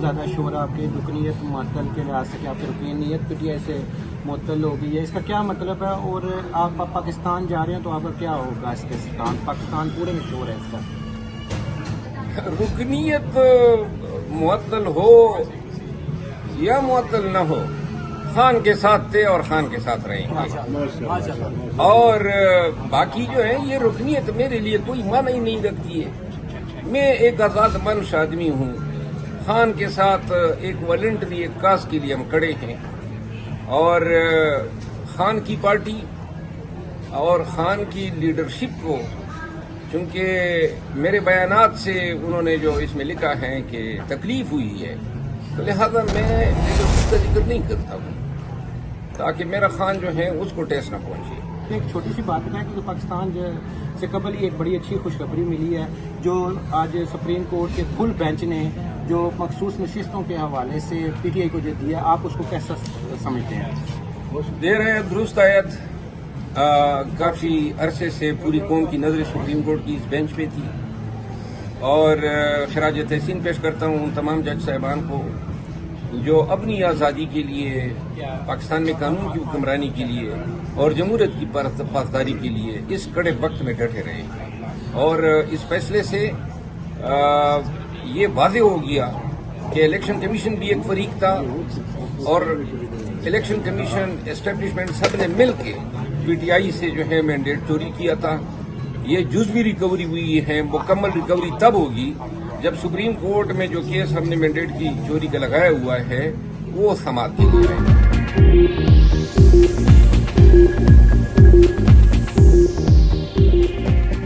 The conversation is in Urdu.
زیادہ شور آپ کی رکنیت معطل کے لحاظ سے کہ آپ کی رکنیت پی ٹی آئی سے معطل ہو گئی ہے، اس کا کیا مطلب ہے؟ اور آپ پاکستان جا رہے ہیں تو آپ کا کیا ہوگا اس کے ساتھ؟ پاکستان پورے میں شور ہے اس کا. رکنیت معطل ہو یا معطل نہ ہو، خان کے ساتھ تھے اور خان کے ساتھ رہیں گے. اور باقی جو ہے یہ رکنیت میرے لیے کوئی معنی ہی نہیں رکھتی ہے. میں ایک آزاد منش آدمی ہوں. خان کے ساتھ ایک والنٹری ایک کاز کے لیے ہم کھڑے ہیں، اور خان کی پارٹی اور خان کی لیڈرشپ کو، چونکہ میرے بیانات سے انہوں نے جو اس میں لکھا ہے کہ تکلیف ہوئی ہے، تو لہذا میں لیڈرشپ کا ذکر نہیں کرتا ہوں تاکہ میرا خان جو ہے اس کو ٹیس نہ پہنچے. ایک چھوٹی سی بات بتائیں کہ پاکستان سے قبل ہی ایک بڑی اچھی خوشخبری ملی ہے جو آج سپریم کورٹ کے فل بینچ نے جو مخصوص نشستوں کے حوالے سے پی ٹی آئی کو جو دیا، آپ اس کو کیسا سمجھتے ہیں؟ دیر ہے درست آیت. کافی عرصے سے پوری قوم کی نظر سپریم کورٹ کی اس بینچ پہ تھی، اور خراج تحسین پیش کرتا ہوں ان تمام جج صاحبان کو جو اپنی آزادی کے لیے، پاکستان میں قانون کی حکمرانی کے لیے اور جمہوریت کی پاسداری کے لیے اس کڑے وقت میں ڈٹے رہے. اور اس فیصلے سے یہ واضح ہو گیا کہ الیکشن کمیشن بھی ایک فریق تھا، اور الیکشن کمیشن اسٹیبلشمنٹ سب نے مل کے پی ٹی آئی سے جو ہے مینڈیٹ چوری کیا تھا. یہ جزوی ریکوری ہوئی ہے، مکمل ریکوری تب ہوگی جب سپریم کورٹ میں جو کیس ہم نے مینڈیٹ کی چوری کا لگایا ہوا ہے وہ سماعت کی جائے.